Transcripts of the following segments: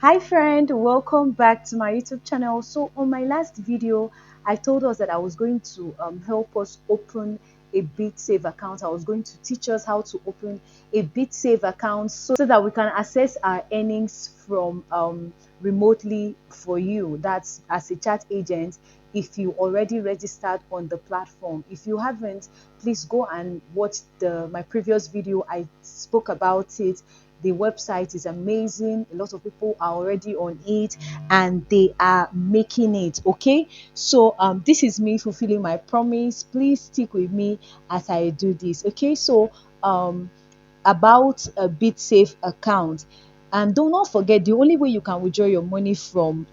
Hi friend, welcome back to my YouTube channel. So on my last video, I told us that I was going to help us open a Bitsafe account. I was going to teach us how to open a Bitsafe account so that we can access our earnings from remotely for you. That's as a chat agent if you already registered on the platform. If you haven't, please go and watch my previous video. I spoke about it. The website is amazing. A lot of people are already on it and they are making it. Okay, so this is me fulfilling my promise. Please stick with me as I do this. Okay, so um about a Bitsafe account, and do not forget, the only way you can withdraw your money from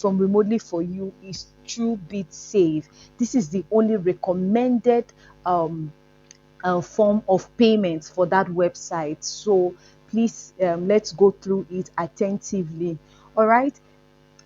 remotely for you is through Bitsafe. This is the only recommended form of payment for that website. So please, let's go through it attentively. All right.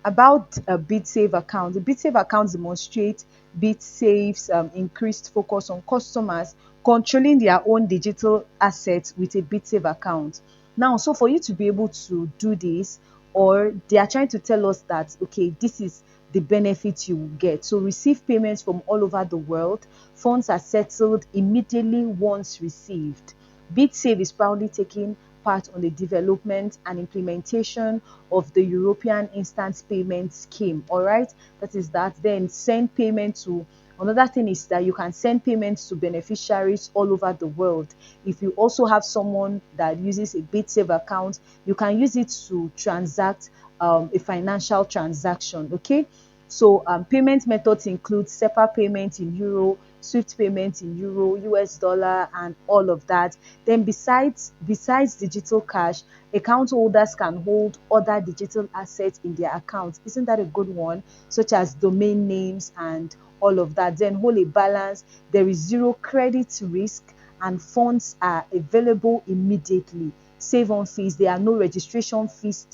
About a Bitsafe account, the Bitsafe account demonstrates Bitsafe's increased focus on customers controlling their own digital assets with a Bitsafe account. Now, so for you to be able to do this, or they are trying to tell us that, okay, this is the benefit you will get. So receive payments from all over the world. Funds are settled immediately once received. Bitsafe is proudly taking part on the development and implementation of the European Instant Payment Scheme. All right, that is that. Then send payment to. Another thing is that you can send payments to beneficiaries all over the world. If you also have someone that uses a Bitsafe account, you can use it to transact a financial transaction. Okay, so payment methods include SEPA payment in euro, Swift payment in euro, US dollar, and all of that. Then besides digital cash, account holders can hold other digital assets in their accounts. Isn't that a good one? Such as domain names and all of that. Then hold a balance. There is zero credit risk and funds are available immediately. Save on fees. There are no registration fees.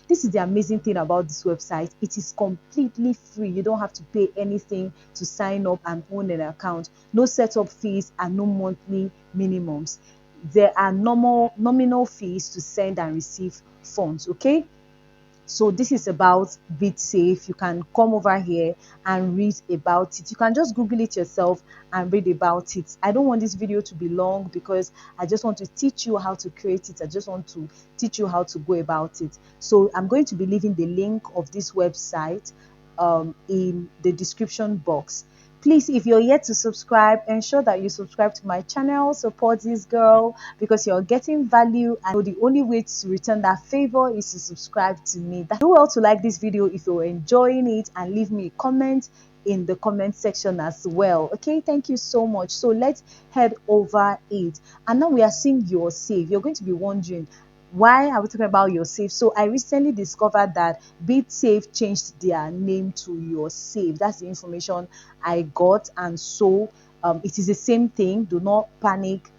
This is the amazing thing about this website. It is completely free. You don't have to pay anything to sign up and own an account. No setup fees and no monthly minimums. There are nominal fees to send and receive funds. Okay, so this is about Bitsafe. You can come over here and read about it. You can just Google it yourself and read about it. I don't want this video to be long because I just want to teach you how to create it. I just want to teach you how to go about it. So I'm going to be leaving the link of this website in the description box. Please, if you're yet to subscribe, ensure that you subscribe to my channel. Support this girl because you're getting value, and the only way to return that favor is to subscribe to me. Do well to like this video if you're enjoying it, and leave me a comment in the comment section as well. Okay, thank you so much. So let's head over it. And now we are seeing your save. You're going to be wondering, why are we talking about your save? So I recently discovered that Bitsafe changed their name to your save. That's the information I got, and so it is the same thing. Do not panic.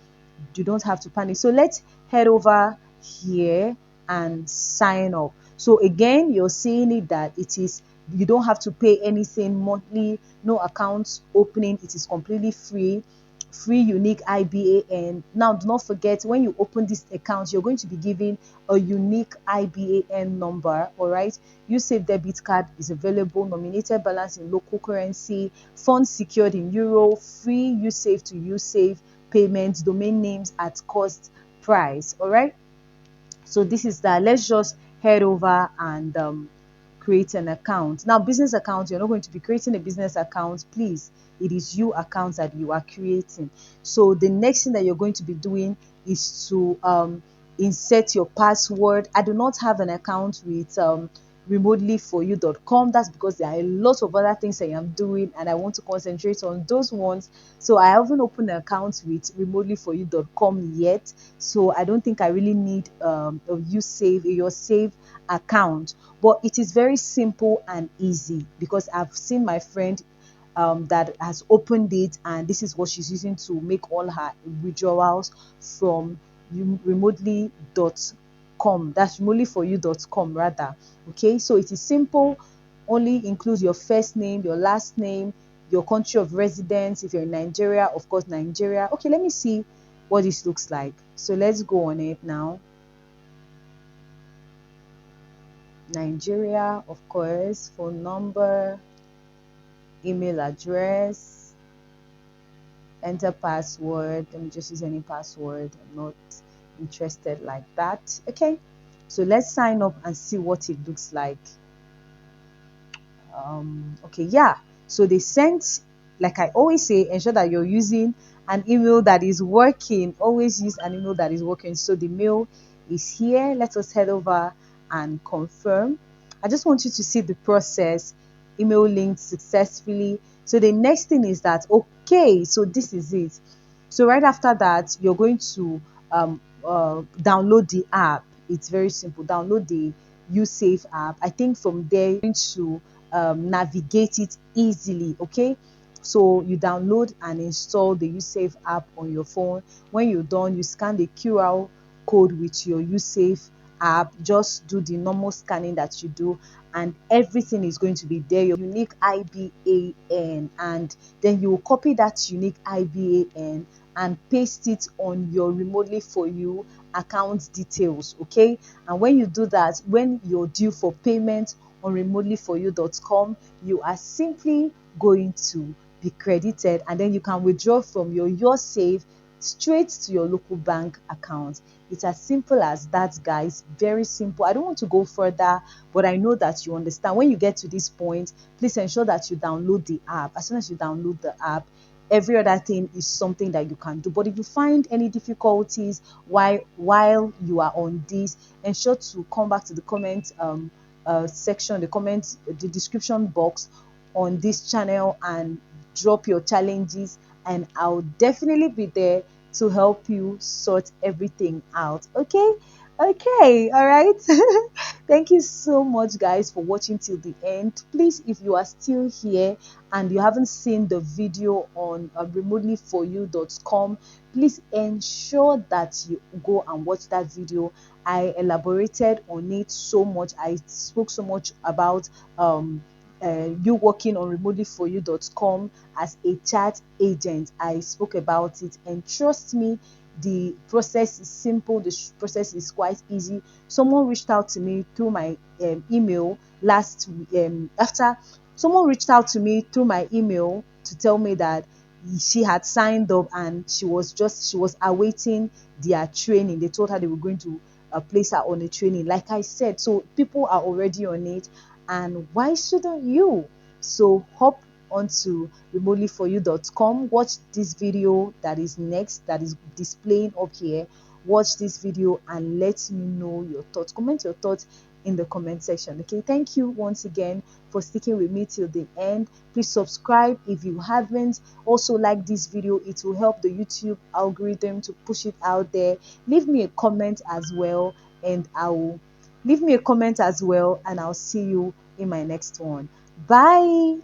You don't have to panic. So let's head over here and sign up. So again, you're seeing it that it is, you don't have to pay anything monthly, no accounts opening. It is completely free unique IBAN. Now, do not forget, when you open this account, you're going to be given a unique IBAN number. All right, USAFE debit card is available, nominated balance in local currency, funds secured in euro, free USAFE to USAFE payments, domain names at cost price. All right, so this is that. Let's just head over and create an account. Now, business account, you're not going to be creating a business account. Please, it is you accounts that you are creating. So the next thing that you're going to be doing is to insert your password. I do not have an account with remotely4u.com. That's because there are a lot of other things I am doing and I want to concentrate on those ones. So I haven't opened an account with remotely4u.com yet. So I don't think I really need your save account. But it is very simple and easy because I've seen my friend that has opened it, and this is what she's using to make all her withdrawals from remotely.com. That's remotely4u.com rather. Okay, so it is simple. Only includes your first name, your last name, your country of residence. If you're in Nigeria, of course Nigeria. Okay, let me see what this looks like. So let's go on it now. Nigeria, of course, phone number, email address, enter password. Let me just use any password. I'm not interested like that. Okay, so let's sign up and see what it looks like. Okay, yeah, so they sent, like I always say, ensure that you're using an email that is working. Always use an email that is working. So the mail is here. Let us head over and confirm. I just want you to see the process. Email linked successfully. So the next thing is that, okay, so this is it. So right after that, you're going to download the app. It's very simple. Download the USafe app. I think from there you're going to navigate it easily. Okay, so you download and install the USafe app on your phone. When you're done, you scan the QR code with your USafe app. Just do the normal scanning that you do, and everything is going to be there. Your unique IBAN, and then you will copy that unique IBAN and paste it on your remotely for you account details. Okay, and when you do that, when you're due for payment on remotely4u.com, you are simply going to be credited, and then you can withdraw from your save straight to your local bank account. It's as simple as that, guys. Very simple. I don't want to go further, but I know that you understand. When you get to this point, please ensure that you download the app. As soon as you download the app, every other thing is something that you can do. But if you find any difficulties while you are on this, ensure to come back to the comment section, the description box on this channel, and drop your challenges, and I'll definitely be there to help you sort everything out. Okay, okay, all right. Thank you so much, guys, for watching till the end. Please, if you are still here and you haven't seen the video on remotely4u.com, please ensure that you go and watch that video. I elaborated on it so much. I spoke so much about you working on remotely4u.com as a chat agent. I spoke about it, and trust me, the process is simple. The process is quite easy. Someone reached out to me through my email after someone reached out to me through my email to tell me that she had signed up, and she was awaiting their training. They told her they were going to place her on a training, like I said. So people are already on it, and why shouldn't you? So hop onto remotely4u.com, watch this video that is next, that is displaying up here. Watch this video and let me know your thoughts. Comment your thoughts in the comment section. Okay, thank you once again for sticking with me till the end. Please subscribe if you haven't. Also like this video. It will help the YouTube algorithm to push it out there. Leave me a comment as well, and I'll see you in my next one. Bye.